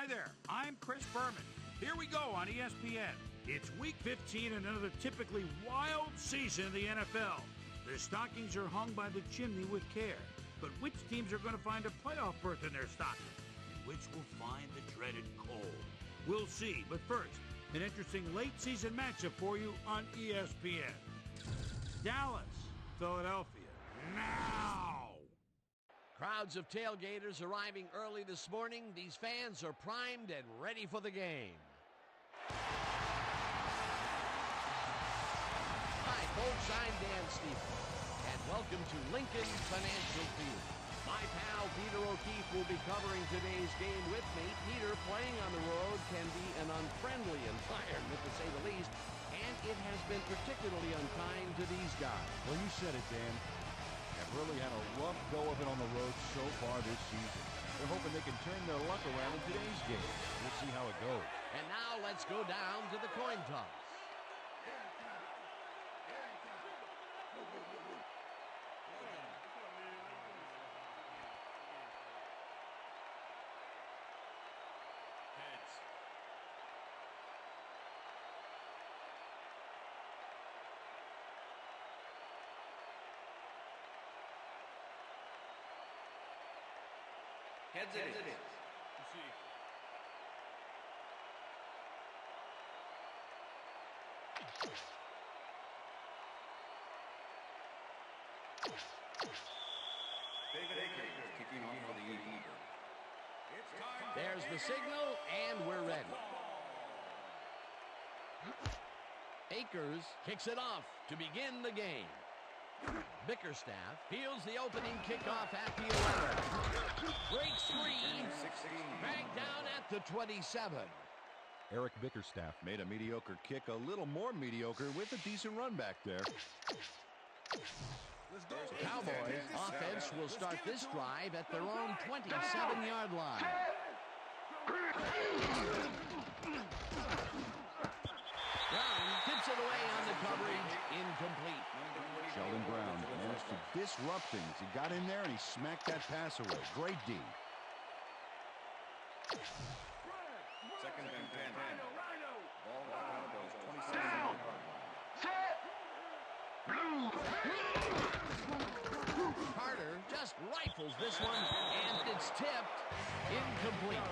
Hi there, I'm Chris Berman. Here we go on ESPN. It's Week 15 and another typically wild season in the NFL. The stockings are hung by the chimney with care. But which teams are going to find a playoff berth in their stockings? And which will find the dreaded cold? We'll see. But first, an interesting late-season matchup for you on ESPN. Dallas, Philadelphia, now! Crowds of tailgaters arriving early this morning. These fans are primed and ready for the game. Hi, folks. I'm Dan Stevens, and welcome to Lincoln Financial Field. My pal Peter O'Keefe will be covering today's game with me. Peter, playing on the road can be an unfriendly environment, to say the least, and it has been particularly unkind to these guys. Well, you said it, Dan. Have really had a rough go of it on the road so far this season. They're hoping they can turn their luck around in today's game. We'll see how it goes. And now let's go down to the coin toss. Heads it is. David Akers kicking off for the Eagles. There's the signal, and we're ready. Akers kicks it off to begin the game. Bickerstaff fields the opening kickoff at the 11. Breaks free. Back down at the 27. Eric Bickerstaff made a mediocre kick a little more mediocre with a decent run back there. Cowboys offense will start this drive at their own 27-yard line. Brown tips it away on the coverage. Incomplete. Sheldon Brown managed to disrupt things. He got in there and he smacked that pass away. Great D. Second and 10. Ball Cowboys 27. Carter just rifles this one, and it's tipped. Incomplete.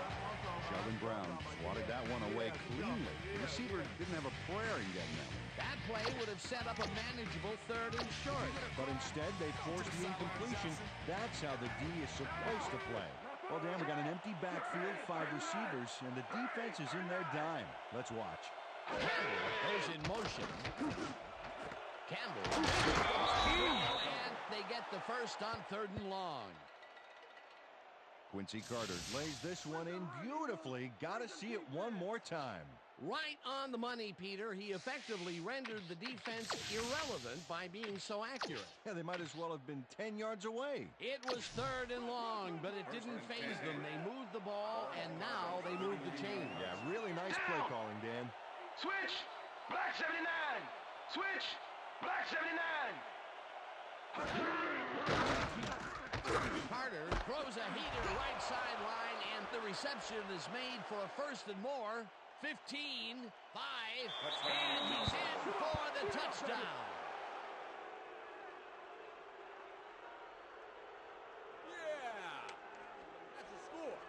Sheldon Brown swatted that one away cleanly. The receiver didn't have a prayer in getting that one. That play would have set up a manageable 3rd and short. But instead, they forced the incompletion. That's how the D is supposed to play. Well, Dan, we got an empty backfield, 5 receivers, and the defense is in their dime. Let's watch. Campbell goes in motion. Campbell. And they get the first on 3rd and long. Quincy Carter lays this one in beautifully. Got to see it one more time. Right on the money, Peter. He effectively rendered the defense irrelevant by being so accurate. Yeah, they might as well have been 10 yards away. It was 3rd and long, but it didn't faze them. They moved the ball, and now they moved the chains. Yeah, really nice play calling, Dan. Switch! Black 79! Switch! Black 79! Carter throws a heater right sideline, and the reception is made for a 1st and more. 15, 5, and he's in for the touchdown. Yeah! That's a score.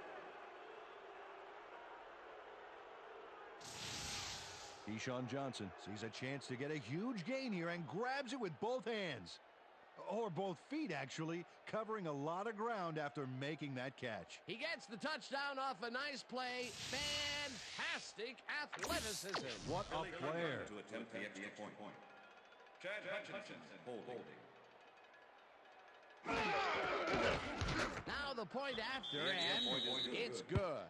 Keyshawn Johnson sees a chance to get a huge gain here and grabs it with both hands. Or both feet, actually, covering a lot of ground after making that catch. He gets the touchdown off a nice play. Fantastic athleticism. What a player. To attempt the extra point. Chad Hutchinson holding. Now the point after, and it's good.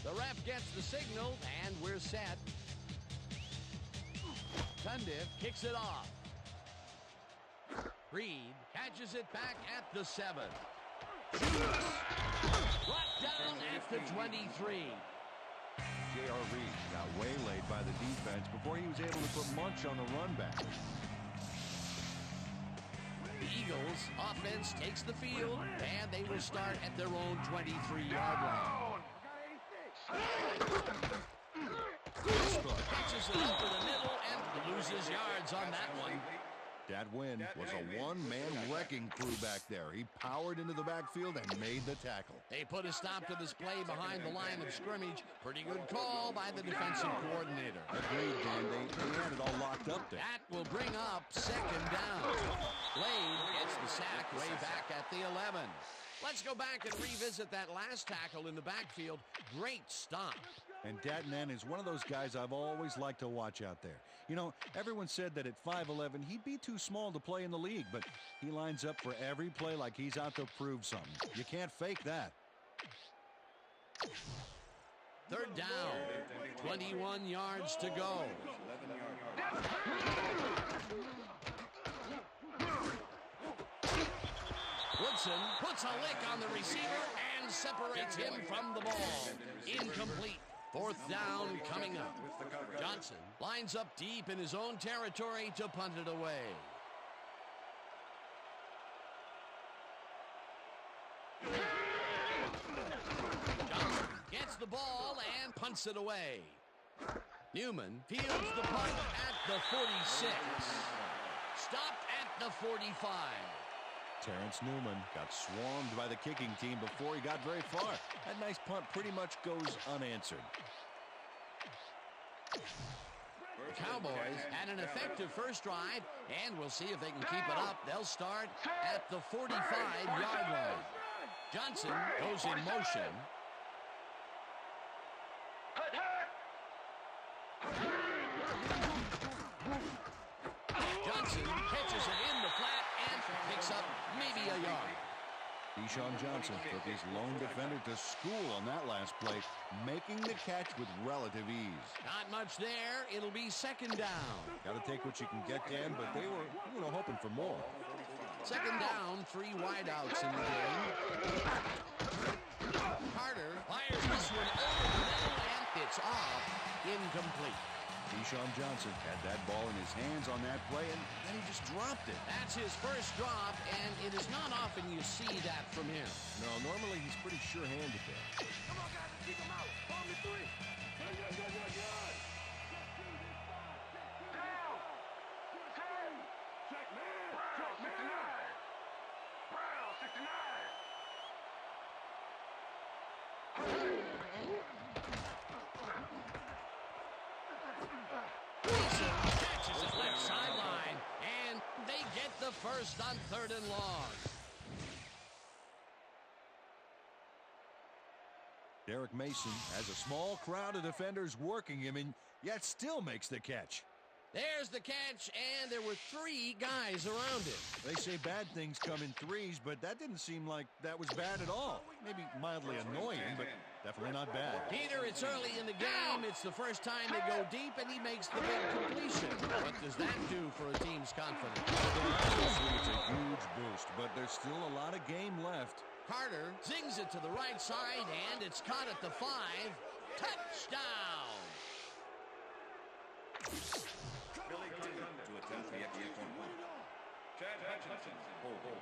The ref gets the signal, and we're set. Cundiff kicks it off. Reed catches it back at the 7. Brought down at the 23. J.R. Reed got waylaid by the defense before he was able to put Munch on the run back. The Eagles offense takes the field, and they will start at their own 23-yard line. Catches it over the middle and loses yards on that one. That win was a one-man wrecking crew back there. He powered into the backfield and made the tackle. They put a stop to this play behind the line of scrimmage. Pretty good call by the defensive coordinator. Agreed, Dan. They had it all locked up there. That will bring up second down. Blade gets the sack way back at the 11. Let's go back and revisit that last tackle in the backfield. Great stop. And Datnan is one of those guys I've always liked to watch out there. You know, everyone said that at 5'11", he'd be too small to play in the league, but he lines up for every play like he's out to prove something. You can't fake that. Third down, 21 yards to go. Woodson puts a lick on the receiver and separates him from the ball. Incomplete. Fourth down coming up. Johnson lines up deep in his own territory to punt it away. Johnson gets the ball and punts it away. Newman fields the punt at the 46. Stopped at the 45. Terrence Newman got swarmed by the kicking team before he got very far. That nice punt pretty much goes unanswered. The Cowboys had an effective first drive, and we'll see if they can keep it up. They'll start at the 45-yard line. Johnson goes in motion. Johnson catches it in the flat and picks up maybe a yard. Deshaun Johnson took his lone defender to school on that last play, making the catch with relative ease. Not much there. It'll be second down. Got to take what you can get, Dan, but they were, hoping for more. Second down, 3 wideouts in the game. Carter fires this one over the middle, and it's off. Incomplete. Deshaun Johnson had that ball in his hands on that play, and then he just dropped it. That's his first drop, and it is not often you see that from him. No, normally he's pretty sure-handed there. Come on, guys, keep him out. Only 3. Good. Down. 10. Check man. Brown 69. Brown 69. Catches his left sideline, and they get the first on 3rd and long. Derek Mason has a small crowd of defenders working him, and yet still makes the catch. There's the catch, and there were 3 guys around him. They say bad things come in threes, but that didn't seem like that was bad at all. Maybe mildly annoying, but definitely not bad. Peter, it's early in the game. It's the first time they go deep, and he makes the big completion. What does that do for a team's confidence? Obviously, it's a huge boost, but there's still a lot of game left. Carter zings it to the right side, and it's caught at the 5. Touchdown! Billy Condon to attempt the extra point. Chad Hutchinson, holding.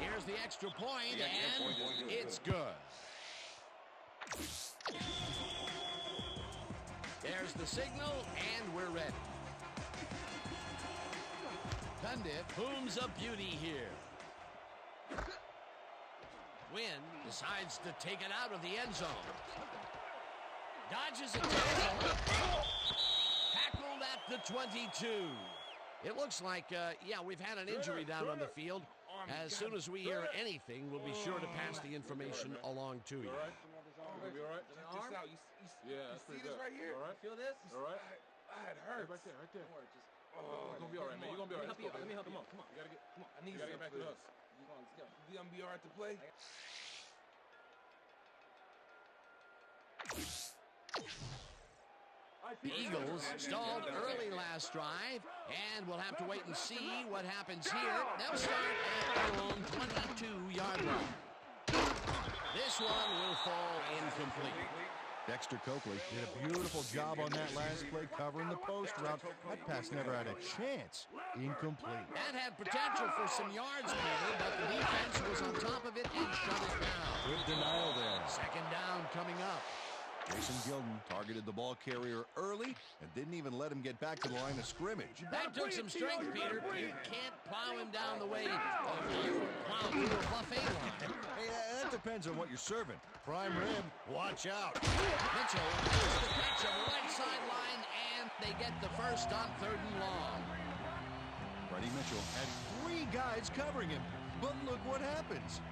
Here's the extra point, and it's good. There's the signal, and we're ready. Condit booms a beauty here. Wynn decides to take it out of the end zone. Dodges a tackle. Tackled at the 22. It looks like, we've had an injury down on the field. As soon as we hear anything, we'll be sure to pass the information along to you. All right? Gonna be all right? Just out. Yeah, that's pretty good. Right here? All right? Feel this? All right? It hurts. Right there. Don't worry. You're gonna be all right, man. You're gonna be all right. Let me help you. Come on. You gotta get. Come on. I need you. Gotta get back to us. Come on, let's go. You gonna be all right to play? The Eagles stalled early last drive, and we'll have to wait and see what happens here. They'll start at their own 22-yard line. This one will fall incomplete. Dexter Coakley did a beautiful job on that last play covering the post route. That pass never had a chance. Incomplete. That had potential for some yards, Peter, but the defense was on top of it and shut it down. Good denial there. Second down coming up. Jason Gilden targeted the ball carrier early and didn't even let him get back to the line of scrimmage. That took some strength, Peter. You can't plow him down the way you plow through a buffet line. Hey, that depends on what you're serving. Prime rib, watch out. Mitchell is the catch on the right sideline, and they get the first on 3rd and long. Freddie Mitchell had 3 guys covering him, but look what happens.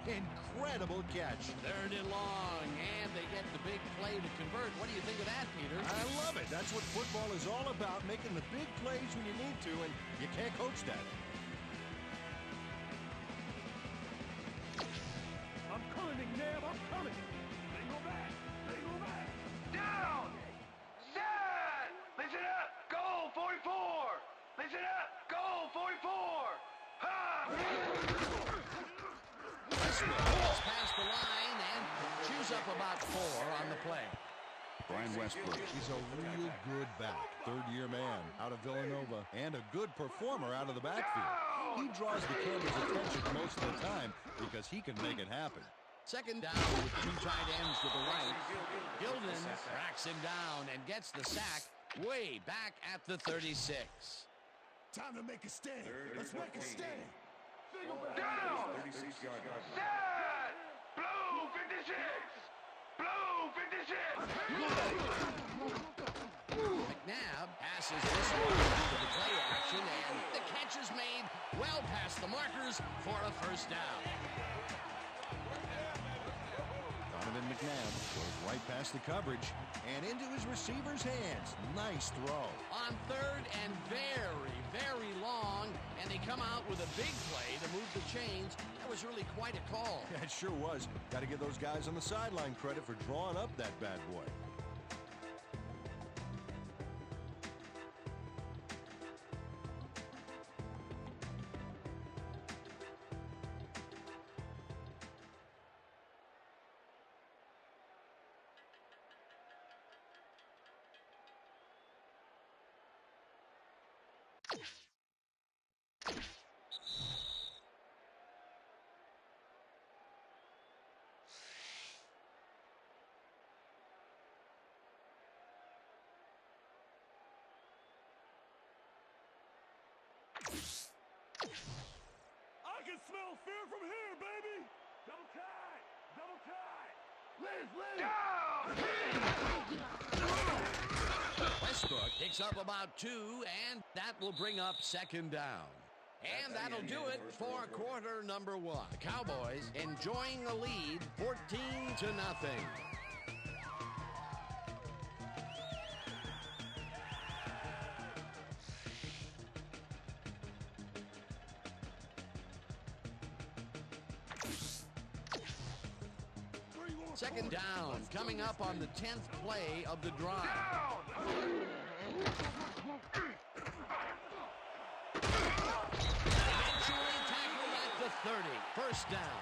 Incredible catch. 3rd and long, and they get the big play to convert. What do you think of that, Peter? I love it. That's what football is all about, making the big plays when you need to, and you can't coach that. I'm coming, McNabb. I'm coming. They go back. They go back. Down. Set. Listen up. Goal 44. Listen up. Goal 44. Ha! Gets past the line and chews up about 4 on the play. Brian Westbrook, he's a real good back. 3rd-year man out of Villanova and a good performer out of the backfield. He draws the camera's attention most of the time because he can make it happen. Second down with 2 tight ends to the right. Gilden tracks him down and gets the sack way back at the 36. Time to make a stand. Let's make a stand. Down! 36-yard line. Set. Blue 56. Blue 56. McNabb passes this one to the play action, and the catch is made well past the markers for a first down. Donovan McNabb goes right past the coverage and into his receiver's hands. Nice throw. On 3rd and very, very long, and they come out with a big play to move the chains. That was really quite a call. Yeah, it sure was. Got to give those guys on the sideline credit for drawing up that bad boy. I can smell fear from here, baby. Double tie. Double tie. Liz. Westbrook picks up about 2, and that will bring up 2nd down. And that'll do it for quarter number 1. The Cowboys enjoying a lead, 14-0. Second down, coming up on the 10th play of the drive. Eventually tackled at the 30. First down.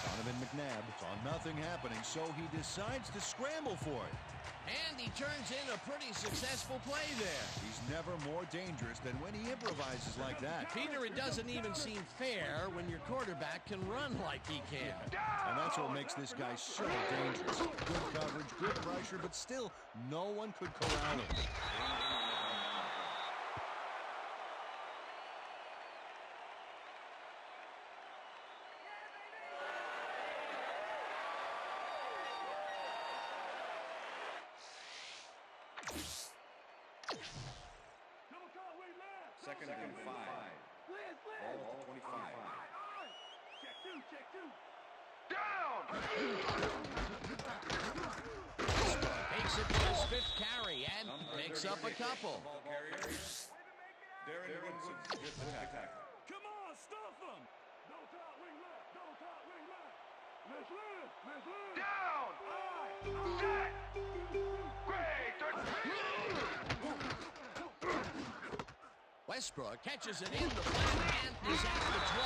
Donovan McNabb saw nothing happening, so he decides to scramble for it. And he turns in a pretty successful play there. He's never more dangerous than when he improvises like that. Peter, it doesn't even seem fair when your quarterback can run like he can. And that's what makes this guy so dangerous. Good coverage, good pressure, but still, no one could corral him. Second and 5. Ball 25. Check two. Down! Takes it to his 5th carry and picks up a couple. Ball carrier. Darren Woodson with the tackle. Come on, stuff him! Double top, wing left. Double top, wing left. Let's live. Down! Set! Great! Westbrook catches it in the flat and is at the 20.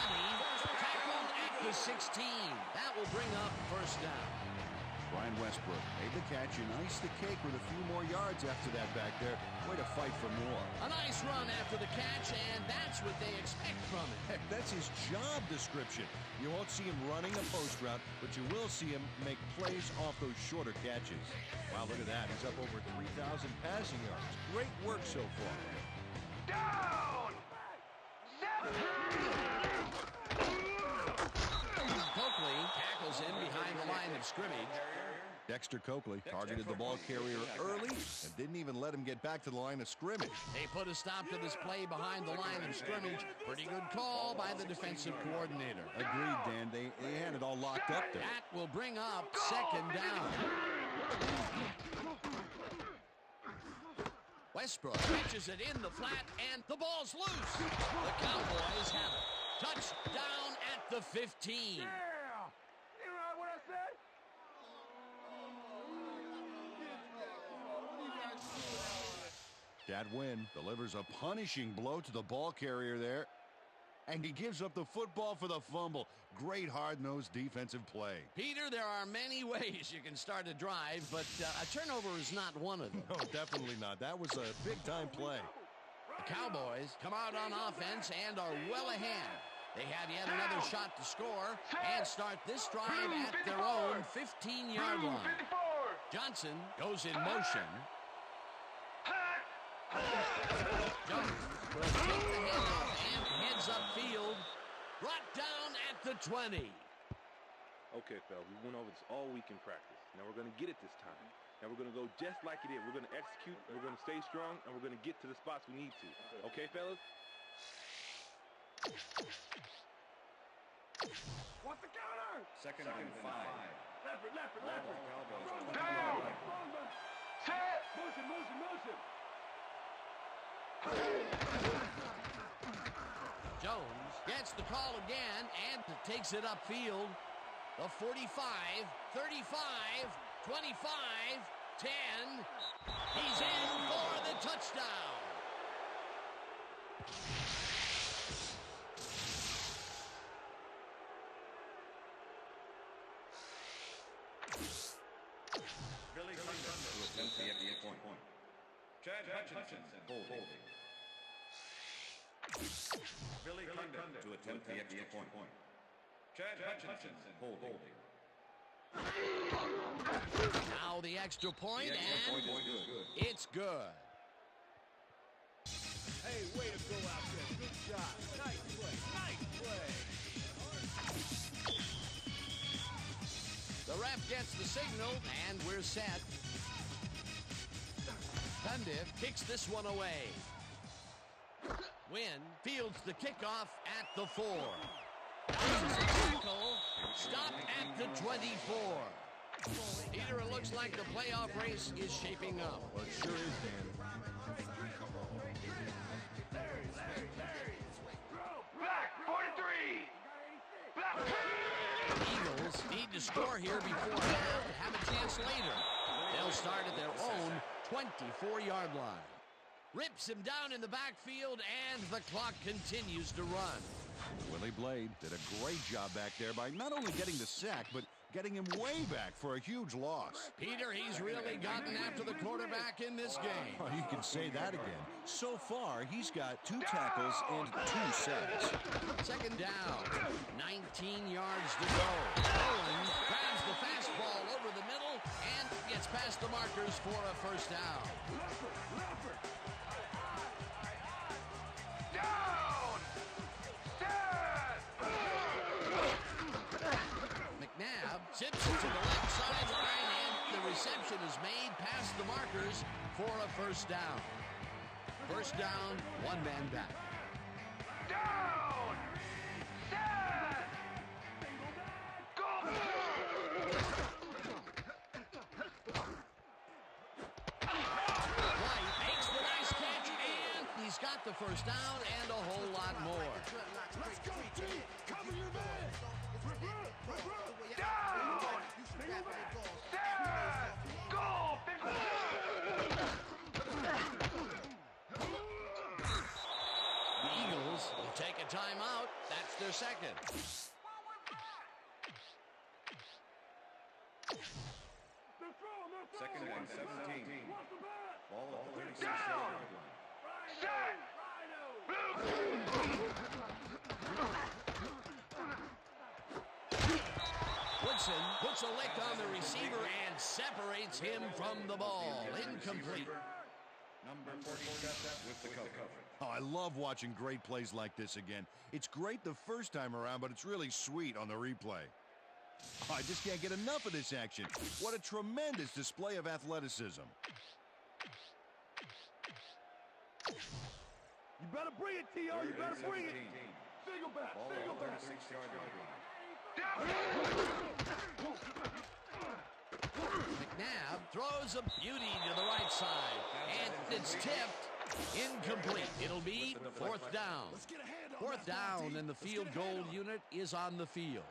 Tackled at the 16. That will bring up first down. Brian Westbrook made the catch and iced the cake with a few more yards after that back there. Way to fight for more. A nice run after the catch, and that's what they expect from him. Heck, that's his job description. You won't see him running a post route, but you will see him make plays off those shorter catches. Wow, look at that. He's up over 3,000 passing yards. Great work so far. Down! Coakley tackles him behind the line of scrimmage. Dexter Coakley targeted the ball carrier early and didn't even let him get back to the line of scrimmage. They put a stop to this play behind the line of scrimmage. Pretty good call by the defensive coordinator. Agreed, Dan. They had it all locked up there. That will bring up second down. Westbrook catches it in the flat, and the ball's loose. The Cowboys have it. Touchdown at the 15. Yeah! You know what I said? Chad Wynn delivers a punishing blow to the ball carrier there, and he gives up the football for the fumble. Great hard-nosed defensive play. Peter, there are many ways you can start a drive, but a turnover is not one of them. No, definitely not. That was a big-time play. The Cowboys come out on offense and are well ahead. They have yet another shot to score and start this drive at their own 15-yard line. Johnson goes in motion. Jones will take the handoff and heads upfield. Brought down at the 20. Okay, fellas, we went over this all week in practice. Now we're going to get it this time. Now we're going to go just like it is. We're going to execute, and we're going to stay strong, and we're going to get to the spots we need to. Okay, fellas? What's the counter? Second and 5. Leopard. Down! Set! Motion. Jones gets the call again and takes it upfield. The 45, 35, 25, 10. He's in for the touchdown. Billy Thunder to attempt the extra point. Chad Hutchinson holding. Billy Thunder to attempt the extra point. Chad Hutchinson holding. Now the extra point, The extra and point is good. it's good. Hey, way to go out there. Good job. Nice play. The ref gets the signal, and we're set. Cundiff kicks this one away. Wynn fields the kickoff at the 4. Bounces a tackle. Stopped at the 24. Peter, it looks like the playoff race is shaping up. Well, it sure is, Dan. Black 43. Black. Eagles need to score here before half to have a chance later. They'll start at their own 24-yard line. Rips him down in the backfield, and the clock continues to run. Willie Blade did a great job back there by not only getting the sack, but getting him way back for a huge loss. Peter, he's really gotten after the quarterback in this game. Oh, you can say that again. So far, he's got 2 tackles and 2 sacks. Second down, 19 yards to go. Owen grabs the fastball over the middle and gets past the markers for a first down. Down. Set. McNabb zips it to the left sideline, and the reception is made past the markers for a first down. First down, one man back. Down. Set. Go. White makes the nice catch, and he's got the first down and a whole lot more. Let's go, G. Cover your man. Down. Set. Go. a timeout. That's their second. Second and 17. Ball at the 36 Down. yard line. Set. Woodson puts a lick on the receiver and separates him from the ball. Incomplete. Number 47 with the cover. Oh, I love watching great plays like this again. It's great the first time around, but it's really sweet on the replay. Oh, I just can't get enough of this action. What a tremendous display of athleticism. You better bring it, T.O. You better bring it. Single back. Ball at Single the back. 36 yard line. McNabb throws a beauty to the right side, and it's tipped. Incomplete. It'll be fourth down. Fourth down, and the field goal unit is on the field.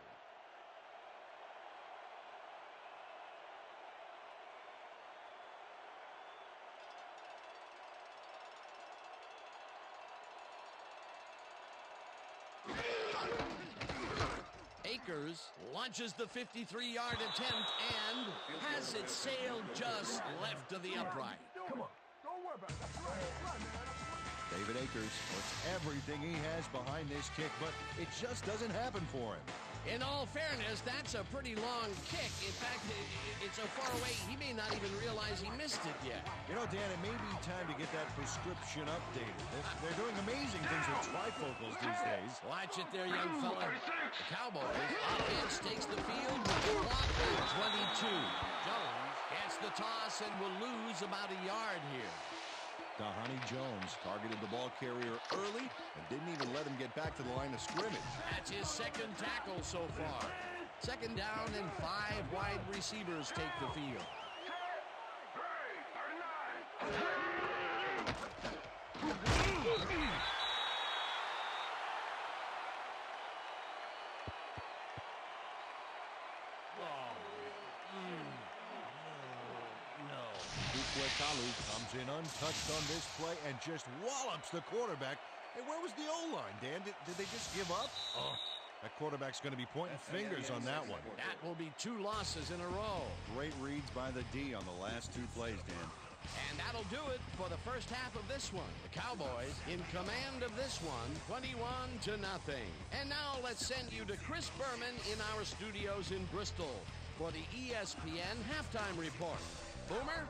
Akers launches the 53-yard attempt and has it sailed just left of the upright. Come on. Don't worry about that. David Akers puts everything he has behind this kick, but it just doesn't happen for him. In all fairness, that's a pretty long kick. In fact, it's so far away, he may not even realize he missed it yet. You know, Dan, it may be time to get that prescription updated. They're doing amazing things with trifocals these days. Watch it there, young fella. The Cowboys offense takes the field with the clock at 22. Jones gets the toss and will lose about a yard here. Dahani Jones targeted the ball carrier early and didn't even let him get back to the line of scrimmage. That's his second tackle so far. Second down and 5 wide receivers take the field. Kalu comes in untouched on this play and just wallops the quarterback. Hey, where was the O-line, Dan? Did they just give up? Oh, that quarterback's going to be pointing fingers on that one. That will be 2 losses in a row. Great reads by the D on the last 2 plays, Dan. And that'll do it for the first half of this one. The Cowboys in command of this one, 21-0. And now let's send you to Chris Berman in our studios in Bristol for the ESPN Halftime Report. Boomer?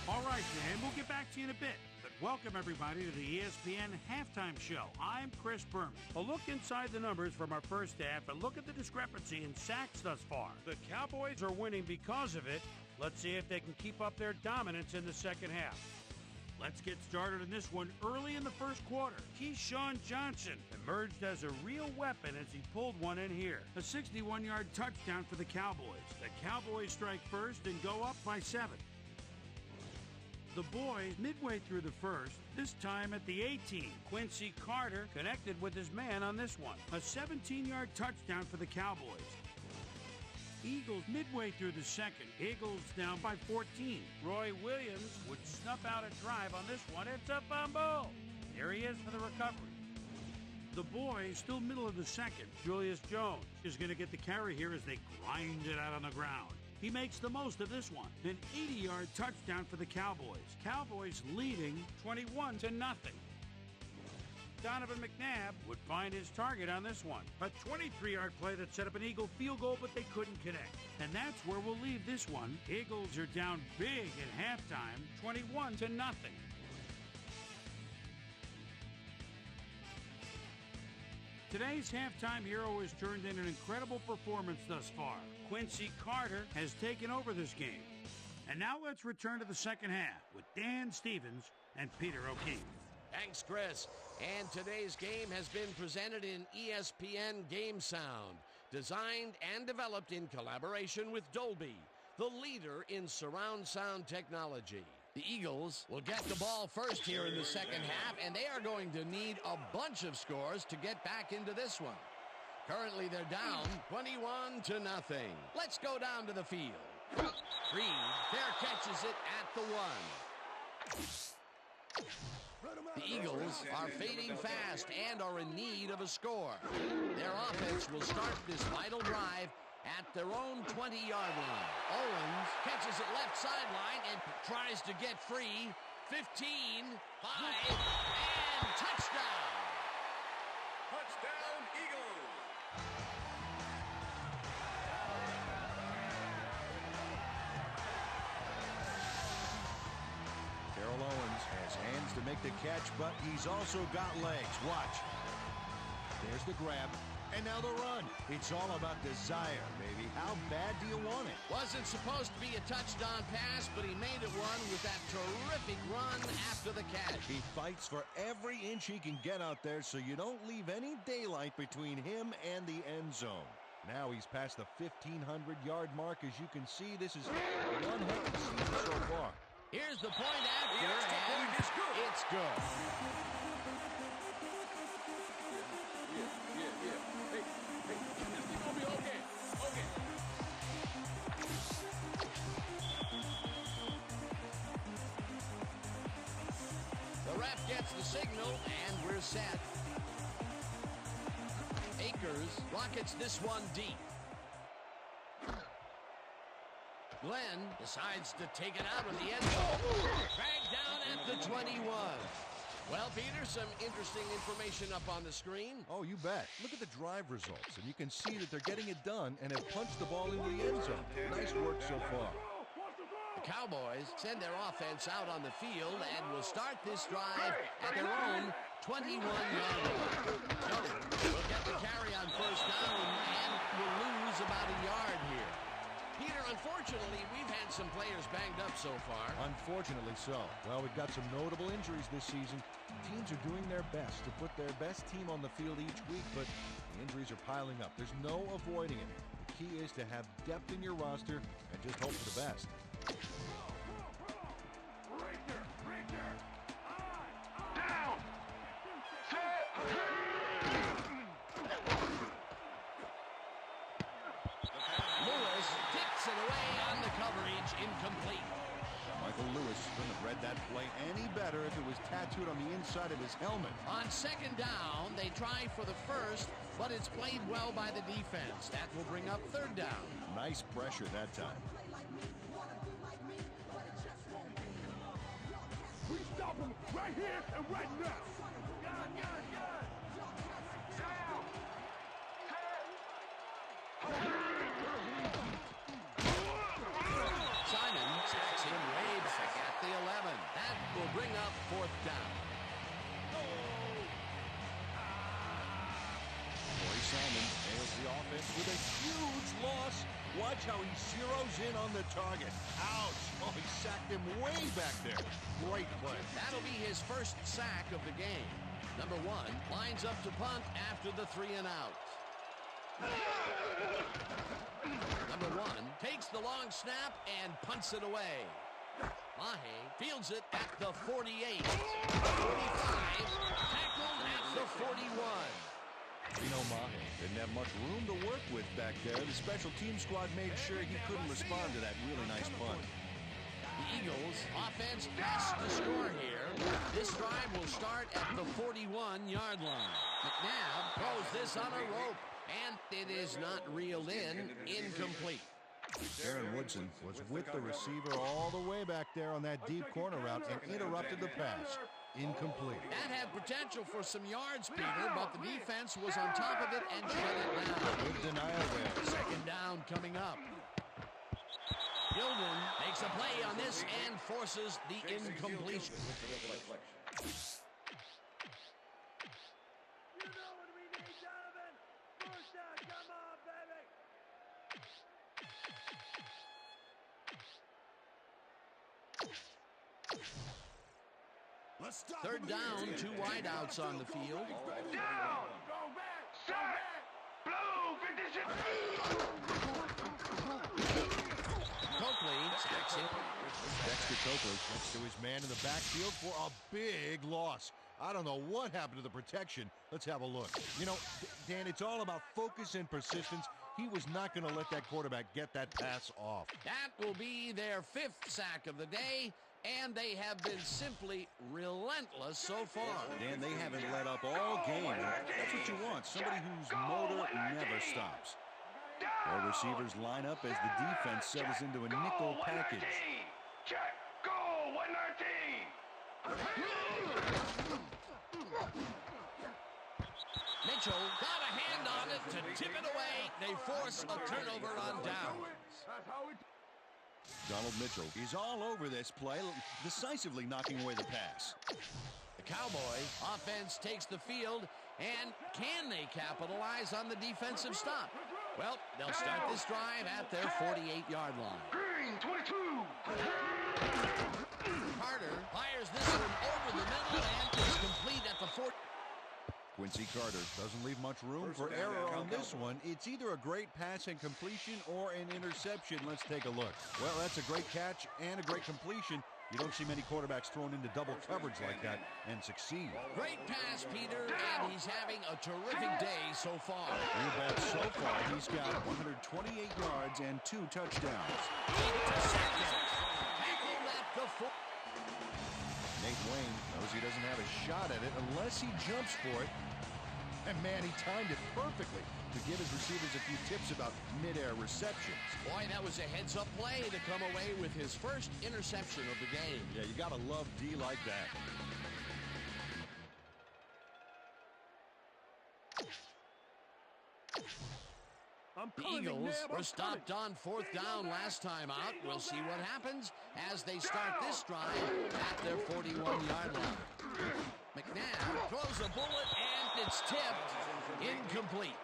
All right, Dan, we'll get back to you in a bit. But welcome, everybody, to the ESPN Halftime Show. I'm Chris Berman. A look inside the numbers from our first half and look at the discrepancy in sacks thus far. The Cowboys are winning because of it. Let's see if they can keep up their dominance in the second half. Let's get started in this one early in the first quarter. Keyshawn Johnson emerged as a real weapon as he pulled one in here. A 61-yard touchdown for the Cowboys. The Cowboys strike first and go up by 7. The boys, midway through the first, this time at the 18. Quincy Carter connected with his man on this one. A 17-yard touchdown for the Cowboys. Eagles midway through the second. Eagles down by 14. Roy Williams would snuff out a drive on this one. It's a fumble. There he is for the recovery. The boys still middle of the second. Julius Jones is going to get the carry here as they grind it out on the ground. He makes the most of this one. An 80-yard touchdown for the Cowboys. Cowboys leading 21-0. Donovan McNabb would find his target on this one. A 23-yard play that set up an Eagle field goal, but they couldn't connect. And that's where we'll leave this one. Eagles are down big at halftime, 21-0. Today's halftime hero has turned in an incredible performance thus far. Quincy Carter has taken over this game. And now let's return to the second half with Dan Stevens and Peter O'Keefe. Thanks, Chris. And today's game has been presented in ESPN Game Sound, designed and developed in collaboration with Dolby, the leader in surround sound technology. The Eagles will get the ball first here in the second half, and they are going to need a bunch of scores to get back into this one. Currently, they're down 21-0. Let's go down to the field. Reed, fair catches it at the 1. The Eagles are fading fast and are in need of a score. Their offense will start this vital drive at their own 20-yard line. Owens catches it left sideline and tries to get free. 15, 5, and touchdown! Touchdown, Eagles! Terrell Owens has hands to make the catch, but he's also got legs. Watch. There's the grab, and now the run. It's all about desire, baby. How bad do you want it? Wasn't supposed to be a touchdown pass, but he made it one with that terrific run after the catch. He fights for every inch he can get out there so you don't leave any daylight between him and the end zone. Now he's past the 1,500-yard mark. As you can see, this is one heck of a season so far. Here's the point after, The extra and point is good. it's good. Hey, it's gonna be okay. The ref gets the signal, and we're set. Akers rockets this one deep. Glenn decides to take it out of the end zone. Dragged down at the 21. Well, Peter, some interesting information up on the screen. Oh, you bet. Look at the drive results, and you can see that they're getting it done and have punched the ball into the end zone. Nice work so far. The Cowboys send their offense out on the field and will start this drive at their own 21-yard line. Jones will get the carry on first down and will lose about a yard here. Peter, unfortunately, we've had some players banged up so far. Unfortunately so. Well, we've got some notable injuries this season. Teams are doing their best to put their best team on the field each week, but the injuries are piling up. There's no avoiding it. The key is to have depth in your roster and just hope for the best. Down! Set! Lewis kicks it away on the coverage, incomplete. Michael Lewis couldn't have read that play any better if it was tattooed on the inside of his helmet. On second down, they try for the first, but it's played well by the defense. That will bring up third down. Nice pressure that time. We stop him right here and right now! Gun! Down! Simon sacks him way back at the 11. That will bring up fourth down. Corey Simon nails the offense with a huge loss. Watch how he zeroes in on the target. Ouch! Oh, he sacked him way back there. Great play. That'll be his first sack of the game. Number 1 lines up to punt after the 3 and out. Number 1 takes the long snap and punts it away. Mahe fields it at the 48. 45, tackled at the 41. Mahe didn't have much room to work with back there. The special team squad made sure he couldn't respond to that really nice punt. The Eagles offense has to score here. This drive will start at the 41-yard line. McNabb throws this on a rope, and it is not reeled in. Incomplete. Aaron Woodson was with the receiver all the way back there on that deep corner route and interrupted the pass. Incomplete. That had potential for some yards, Peter, but the defense was on top of it and shut it down. Good denial there. Second down coming up. Gilden makes a play on this and forces the incompletion. Third down, 2 wideouts on the field. Down! Set! Blue! 56! Coakley sacks him. Dexter Coakley gets to his man in the backfield for a big loss. I don't know what happened to the protection. Let's have a look. You know, Dan, it's all about focus and persistence. He was not going to let that quarterback get that pass off. That will be their 5th sack of the day, and they have been simply relentless so far. Dan, they haven't let up all game. That's what you want, somebody whose motor never stops. Their receivers line up as the defense settles into a nickel package. Check. Go 119. Mitchell got a hand on it to tip it away. They force a turnover on downs. Donald Mitchell, he's all over this play, decisively knocking away the pass. The Cowboys offense takes the field, and can they capitalize on the defensive stop? Well, they'll start this drive at their 48-yard line. Green 22. Carter fires this one over the middle and is complete at the 40. Quincy Carter doesn't leave much room for error on this one. It's either a great pass and completion or an interception. Let's take a look. Well, that's a great catch and a great completion. You don't see many quarterbacks thrown into double coverage like that and succeed. Great pass, Peter, and he's having a terrific day so far. Real bad so far. He's got 128 yards and 2 touchdowns. Intercepted. Tackled at the 4. Nate Wayne knows he doesn't have a shot at it unless he jumps for it. And, man, he timed it perfectly to give his receivers a few tips about mid-air receptions. Boy, that was a heads-up play to come away with his first interception of the game. Yeah, you got to love D like that. The Eagles were stopped on 4th down last time out. We'll see what happens as they start this drive at their 41-yard line. McNabb throws a bullet, and it's tipped incomplete.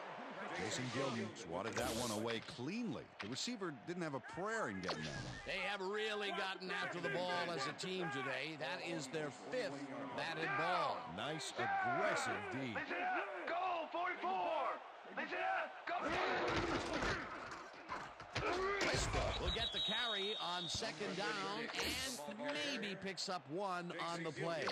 Jason Gilliam swatted that one away cleanly. The receiver didn't have a prayer in getting that one. They have really gotten after the ball as a team today. That is their 5th batted ball. Nice, aggressive D. Listen up. Go 44. Listen up. Go. Westbrook will get the carry on 2nd down and maybe picks up 1 on the play.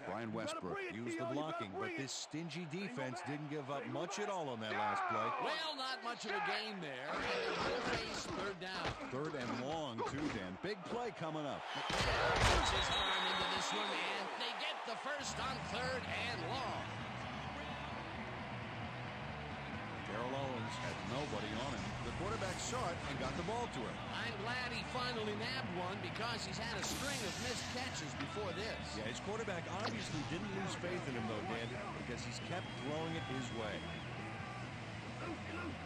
Brian Westbrook used the blocking, but this stingy defense didn't give up much at all on that last play. Well, not much of a gain there. And they will face 3rd down. 3rd and long, too, Dan. Big play coming up. Puts his arm into this one, and they get the first on 3rd and long. Darrell Owens had nobody on him. The quarterback saw it and got the ball to him. I'm glad he finally nabbed one because he's had a string of missed catches before this. Yeah, his quarterback obviously didn't lose faith in him, though, Dan, because he's kept throwing it his way.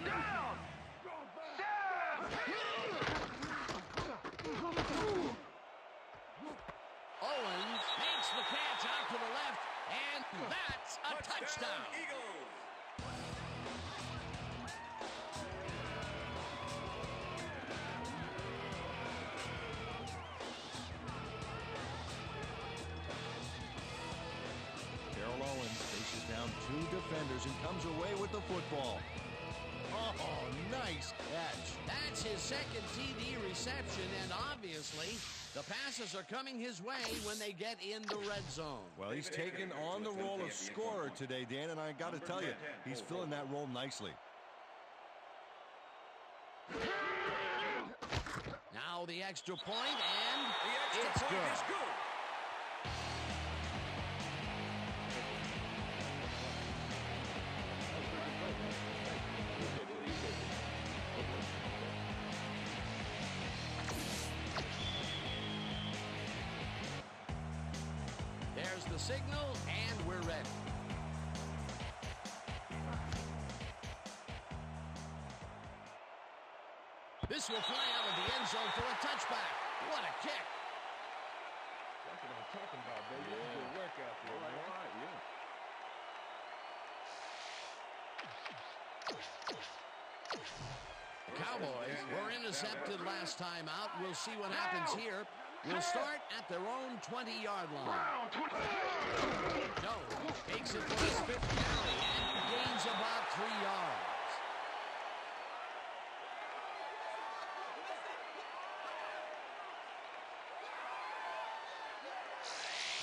Down. Owens makes the catch out to the left, and that's a touchdown. Darrell Owens faces down 2 defenders and comes away with the football. Oh, nice catch. That's his 2nd TD reception, and obviously the passes are coming his way when they get in the red zone. Well, he's taken on the role of scorer today, Dan, and I got to tell you, he's filling that role nicely. Now the extra point, and it's good. There's the signal, and we're ready. This will fly out of the end zone for a touchback. What a kick. That's what I'm talking about, baby. Yeah. Good work out there, man. The Cowboys were intercepted last time out. We'll see what happens here. We'll start at their own 20-yard line. Jones takes it for his 5th carry and gains about 3 yards.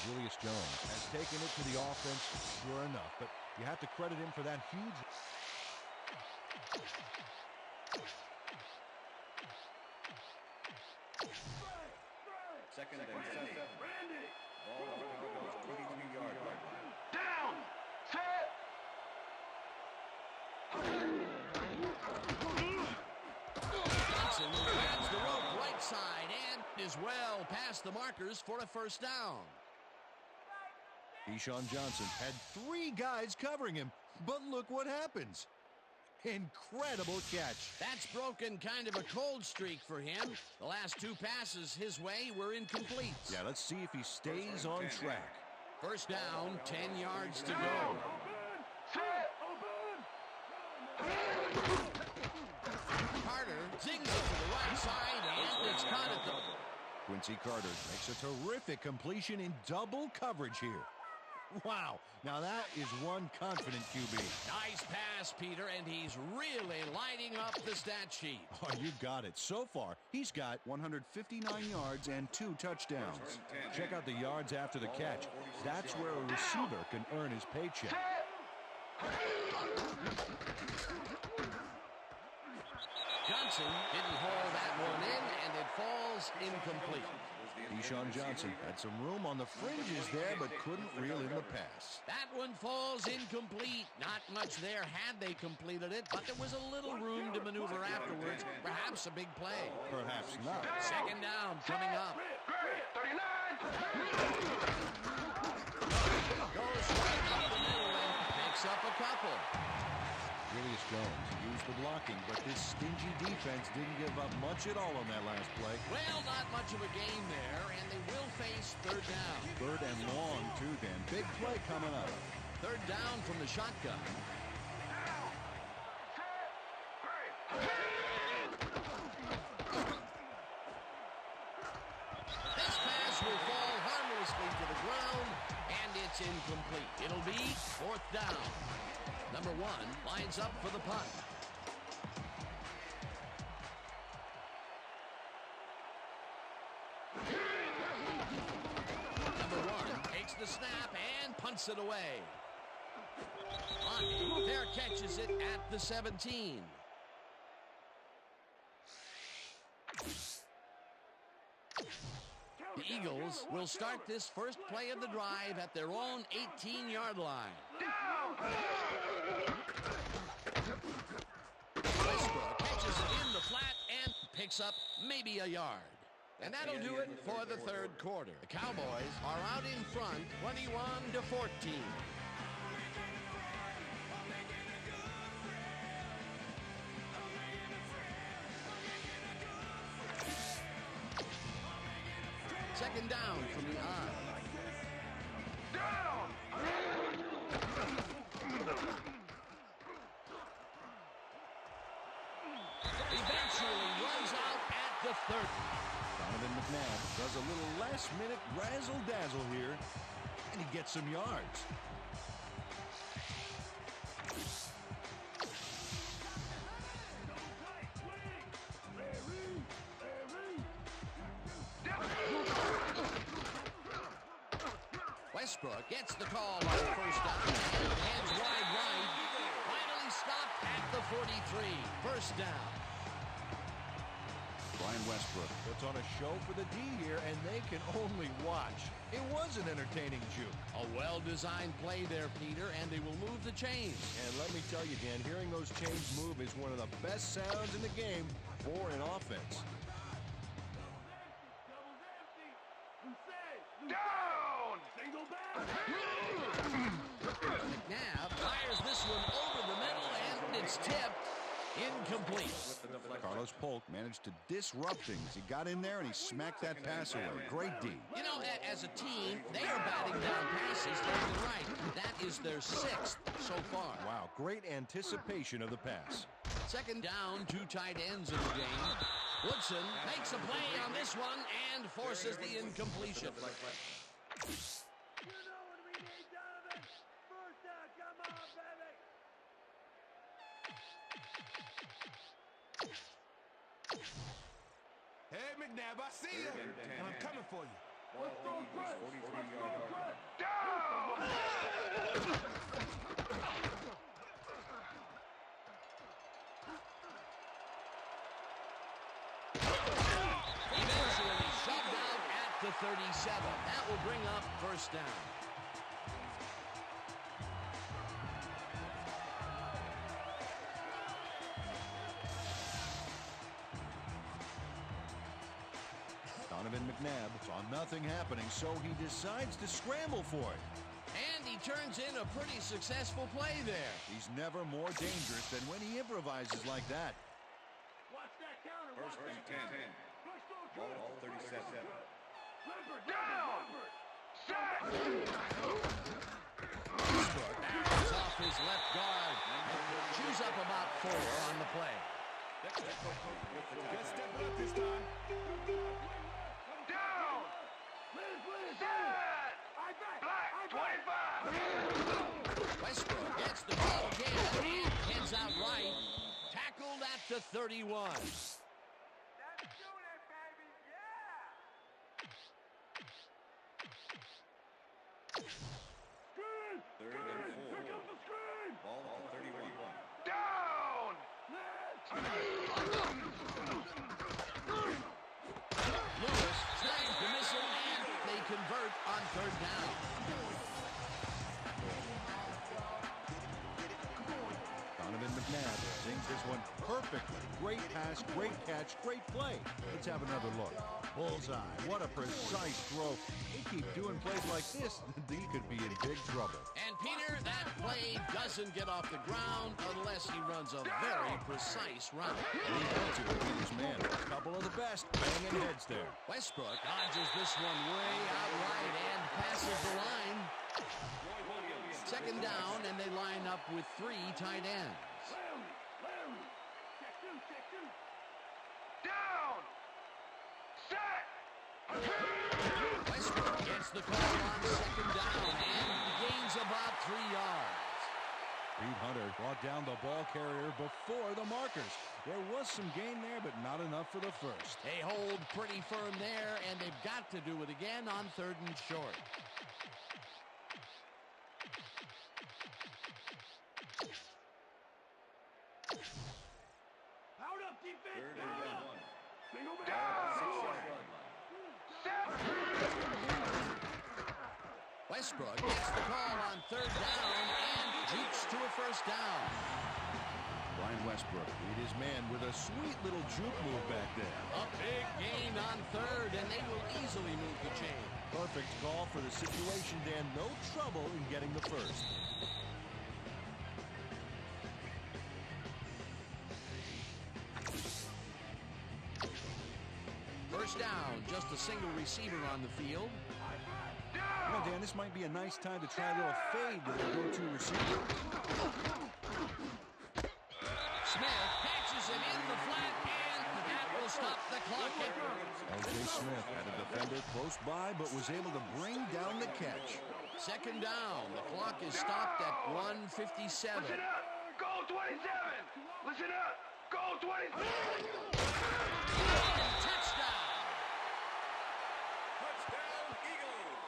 Julius Jones has taken it to the offense, sure enough, but you have to credit him for that huge. Second and 7. Ball on Cowboys 23-yard line. Down, set. Johnson grabs the rope right side and is well past the markers for a first down. Keyshawn Johnson had 3 guys covering him, but look what happens. Incredible catch. That's broken kind of a cold streak for him. The last 2 passes his way were incomplete. Yeah, let's see if he stays on track. First down, 10 yards to go. Carter zings it to the right side, and it's caught at the... Quincy Carter makes a terrific completion in double coverage here. Wow, now that is one confident QB. Nice pass, Peter, and he's really lighting up the stat sheet. Oh, you got it. So far, he's got 159 yards and 2 touchdowns. Check out the yards after the catch. That's where a receiver can earn his paycheck. Johnson didn't haul that one in, and it falls incomplete. Keyshawn Johnson had some room on the fringes there, but couldn't reel in the pass. That one falls incomplete. Not much there had they completed it, but there was a little room to maneuver afterwards. Perhaps a big play. Perhaps not. Second down coming up. 39. Goes right up the middle and picks up a couple. Julius Jones used the blocking, but this stingy defense didn't give up much at all on that last play. Well, not much of a game there, and they will face third down. Third and long, too, then. Big play coming up. Third down from the shotgun. This pass will fall harmlessly to the ground, and it's incomplete. It'll be fourth down. Number 1 lines up for the punt. Number 1 takes the snap and punts it away. Lonnie there catches it at the 17. The Eagles will start this first play of the drive at their own 18-yard line. Westbrook catches it in the flat and picks up maybe a yard. And that'll do it for the third quarter. The Cowboys are out in front, 21-14. Second down from the eye. Down. Eventually runs out at the 30. Donovan McNabb does a little last-minute razzle-dazzle here, and he gets some yards. Westbrook gets the call on first down. Hands wide right. Finally stopped at the 43. First down. Brian Westbrook puts on a show for the D here, and they can only watch. It was an entertaining juke. A well-designed play there, Peter, and they will move the chains. And let me tell you, Dan, hearing those chains move is one of the best sounds in the game for an offense. Down. McNabb fires this one over the middle, and it's tipped. Incomplete. Carlos Polk managed to disrupt things. He got in there and he smacked that pass away. Great D. You know, as a team, they are batting down passes left and right. That is their 6th so far. Wow, great anticipation of the pass. Second down, 2 tight ends in the game. Woodson makes a play on this one and forces the incompletion. Hey, McNabb, I see you. And I'm coming for you. 37. That will bring up first down. Donovan McNabb saw nothing happening, so he decides to scramble for it. And he turns in a pretty successful play there. He's never more dangerous than when he improvises like that. Watch that counter. First and 10. Ball 37. Down! Set! Barrels off his left guard. Chews up about 4 on the play. Good step up this time. Down! Set! Black, 25! Westbrook gets the ball again and heads out right. Tackled at the 31. Third and 4. Ball 31. Down! Lewis tries the missile and they convert on third down. Donovan McNabb sings this one perfectly. Great pass, great catch, great play. Let's have another look. Bullseye. What a precise throw. They keep doing plays like this, he could be in big trouble. And Peter, that play doesn't get off the ground unless he runs a very precise route. And he helps it with Peter's man. A couple of the best banging heads there. Westbrook dodges this one way out right and passes the line. Second down, and they line up with 3 tight ends. Down! Set! Westbrook gets the call on second down and gains about 3 yards. Reed Hunter brought down the ball carrier before the markers. There was some gain there, but not enough for the first. They hold pretty firm there, and they've got to do it again on third and short. Out up defense! Third and 1. Single down! Set! Westbrook gets the call on third down and jukes to a first down. Brian Westbrook beat his man with a sweet little juke move back there. A big gain on third, and they will easily move the chain. Perfect call for the situation, Dan. No trouble in getting the first. First down, just a single receiver on the field. You know, Dan, this might be a nice time to try a little fade with a go-to receiver. Smith catches him in the flat, and that will stop the clock. L.J. Smith had a defender close by, but was able to bring down the catch. Second down, the clock is stopped at 1:57. Listen up! Goal 27! Listen up! Goal 27! Touchdown! Touchdown, Eagles!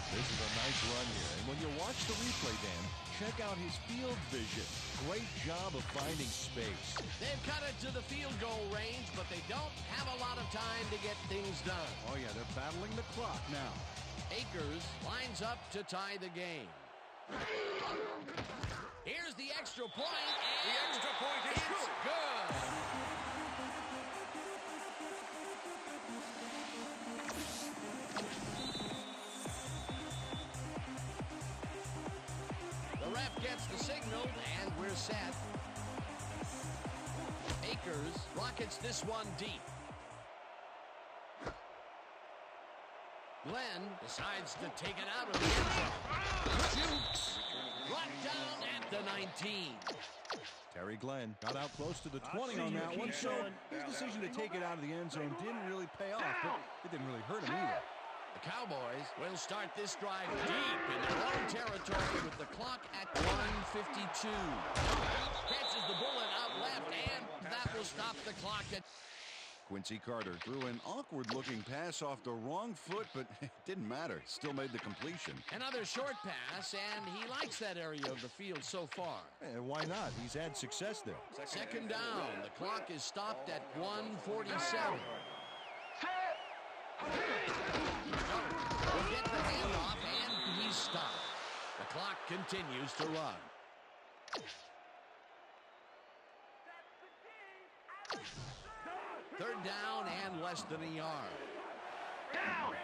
This is a nice run here. And when you watch the replay, Dan, check out his field vision. Great job of finding space. They've cut it to the field goal range, but they don't have a lot of time to get things done. Oh, yeah, they're battling the clock now. Akers lines up to tie the game. Here's the extra point, and The extra point is it's good. The ref gets the signal, and we're set. Akers rockets this one deep. Glenn decides to take it out of the end zone. Jukes. Brought down at the 19. Terry Glenn got out close to the 20 on that one, so his decision to take it out of the end zone didn't really pay off, but it didn't really hurt him either. The Cowboys will start this drive deep in their own territory with the clock at 1:52. Catches the bullet out left, and that will stop the clock at... Quincy Carter threw an awkward-looking pass off the wrong foot, but it didn't matter. Still made the completion. Another short pass, and he likes that area of the field so far. Why not? He's had success there. Second down. The clock is stopped at 1:47. He'll get the handoff, and he's stopped. The clock continues to run. Third down and less than a yard. Down!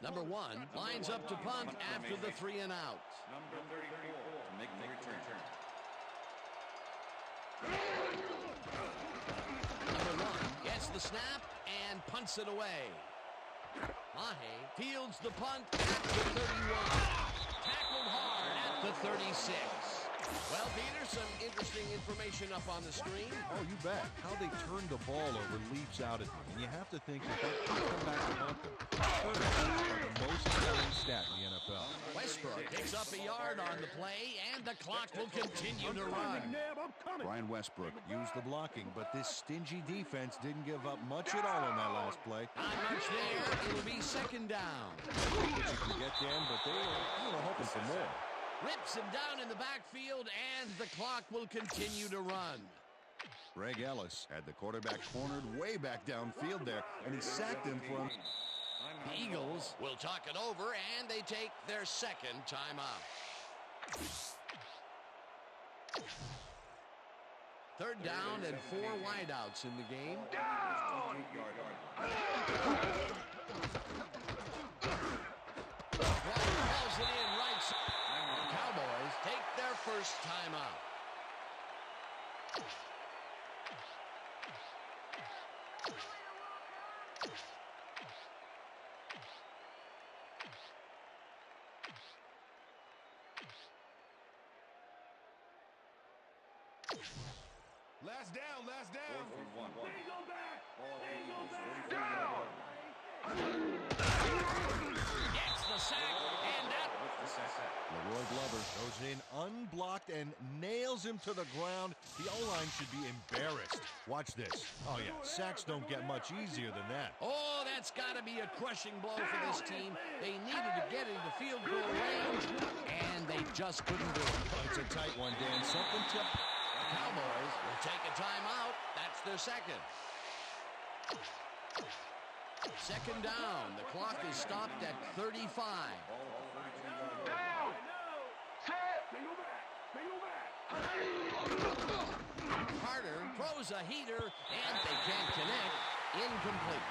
Number 1 lines up to punt after the 3 and out. Number 34 to make the return. Number 1 gets the snap and punts it away. Mahe fields the punt at the 31. Tackled hard at the 36. Well, Peter, some interesting information up on the screen. Oh, you bet. How they turn the ball over leaps out at me. And you have to think that they can come back to haunt them. The most telling stat in the NFL. Westbrook picks up a yard on the play, and the clock will continue to run. Brian Westbrook used the blocking, but this stingy defense didn't give up much at all on that last play. Not much there. It'll be second down. What you can get, Dan, but they were hoping for more. Rips him down in the backfield, and the clock will continue to run. Greg Ellis had the quarterback cornered way back downfield there, and he sacked him for him. The Eagles will talk it over, and they take their second timeout. Third down and 4 wideouts in the game. Down! Calls it in right side. Cowboys take their first timeout. Last down, last down. Down! Gets the sack, and that... Leroy Glover goes in unblocked and nails him to the ground. The O-line should be embarrassed. Watch this. Oh, yeah, sacks don't get much easier than that. Oh, that's got to be a crushing blow for this team. They needed to get into field goal range, and they just couldn't do it. It's a tight one, Dan. Something to... Cowboys will take a timeout. That's their second. Second down. The clock is stopped at 35. Down! Set! Carter throws a heater, and they can't connect. Incomplete.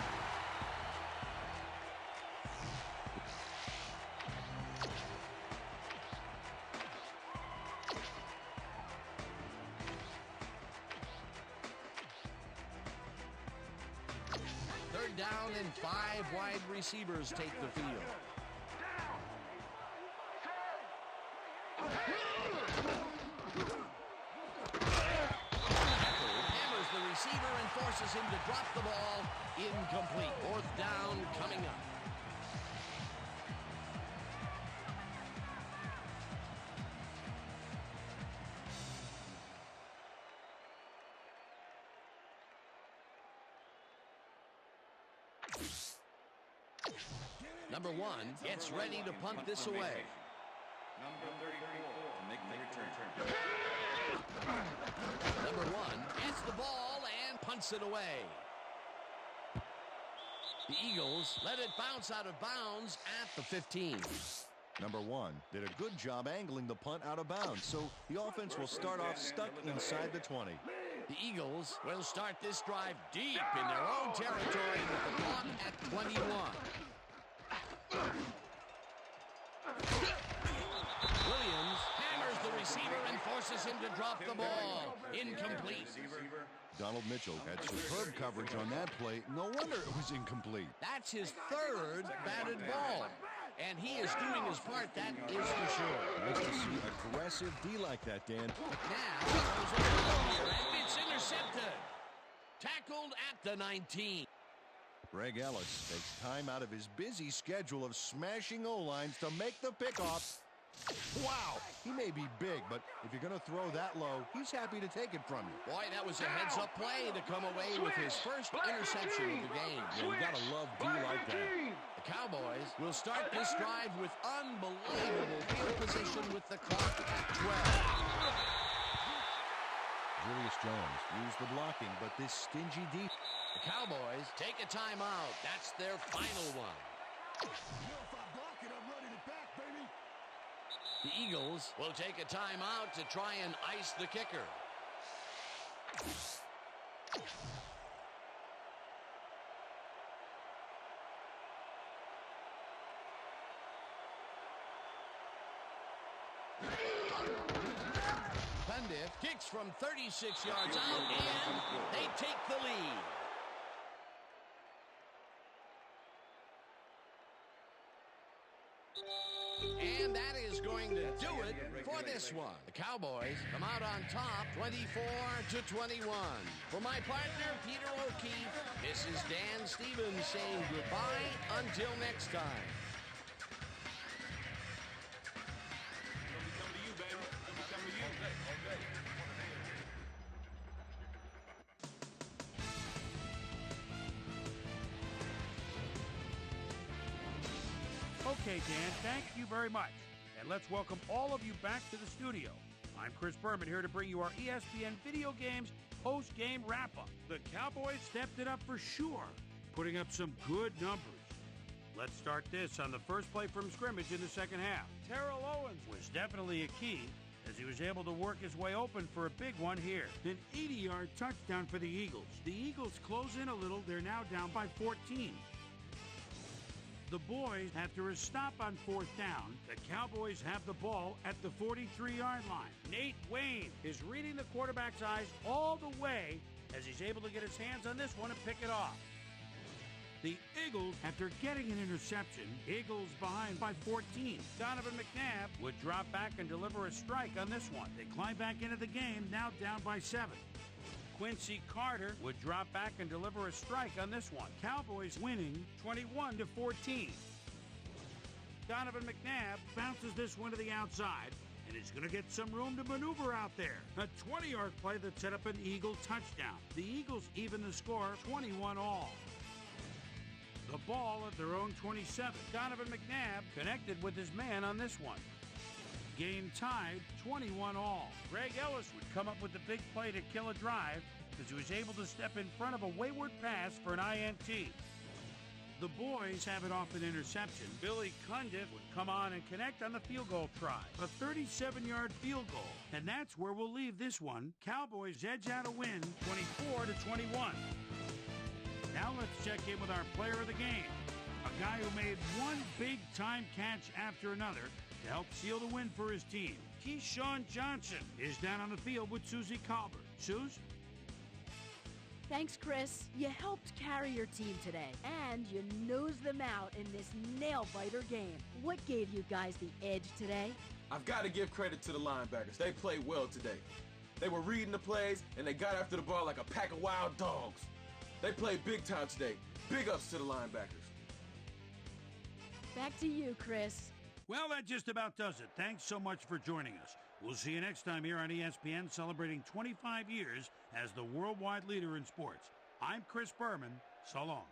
Third down and 5 wide receivers take the field. Hammers the receiver and forces him to drop the ball. Incomplete. Fourth down coming up. Number 1 gets ready to punt this away. Number 34 to make the return. Number 1 gets the ball and punts it away. The Eagles let it bounce out of bounds at the 15. Number 1 did a good job angling the punt out of bounds, so the offense will start off stuck inside the 20. The Eagles will start this drive deep in their own territory with the clock at 21. Williams hammers the receiver and forces him to drop the ball. Incomplete. Donald Mitchell had superb coverage on that play. No wonder it was incomplete. That's his third batted ball. And he is doing his part, that is for sure. Nice to see aggressive D like that, Dan. Now, throws it out here, and it's intercepted. Tackled at the 19. Greg Ellis takes time out of his busy schedule of smashing O-lines to make the pickoff. Wow, he may be big, but if you're going to throw that low, he's happy to take it from you. Boy, that was a heads-up play to come away with his first interception of the game. Yeah, you got to love D like that. The Cowboys will start this drive with unbelievable field position with the clock at 12. Julius Jones used the blocking, but this stingy deep. The Cowboys take a timeout. That's their final one. The Eagles will take a timeout to try and ice the kicker. Cundiff kicks from 36 yards out, and they take the lead. And that is going to do it for this one. The Cowboys come out on top, 24-21. For my partner, Peter O'Keefe, this is Dan Stevens saying goodbye until next time. Okay, Dan, thank you very much. And let's welcome all of you back to the studio. I'm Chris Berman here to bring you our ESPN Video Games post-game wrap-up. The Cowboys stepped it up for sure, putting up some good numbers. Let's start this on the first play from scrimmage in the second half. Terrell Owens was definitely a key as he was able to work his way open for a big one here. An 80-yard touchdown for the Eagles. The Eagles close in a little. They're now down by 14. The boys, after a stop on fourth down, the Cowboys have the ball at the 43-yard line. Nate Wayne is reading the quarterback's eyes all the way as he's able to get his hands on this one and pick it off. The Eagles, after getting an interception, Eagles behind by 14. Donovan McNabb would drop back and deliver a strike on this one. They climb back into the game, now down by 7. Quincy Carter would drop back and deliver a strike on this one. Cowboys winning 21-14. Donovan McNabb bounces this one to the outside, and he's going to get some room to maneuver out there. A 20-yard play that set up an Eagle touchdown. The Eagles even the score 21-all. The ball at their own 27. Donovan McNabb connected with his man on this one. Game tied 21-all. Greg Ellis would come up with the big play to kill a drive as he was able to step in front of a wayward pass for an INT. The boys have it off an interception. Billy Cundiff would come on and connect on the field goal try. A 37-yard field goal. And that's where we'll leave this one. Cowboys edge out a win 24-21. Now let's check in with our player of the game. A guy who made one big-time catch after another to help seal the win for his team. Keyshawn Johnson is down on the field with Susie Colbert. Suze? Thanks, Chris. You helped carry your team today, and you nosed them out in this nail-biter game. What gave you guys the edge today? I've got to give credit to the linebackers. They played well today. They were reading the plays, and they got after the ball like a pack of wild dogs. They played big time today. Big ups to the linebackers. Back to you, Chris. Well, that just about does it. Thanks so much for joining us. We'll see you next time here on ESPN, celebrating 25 years as the worldwide leader in sports. I'm Chris Berman. So long.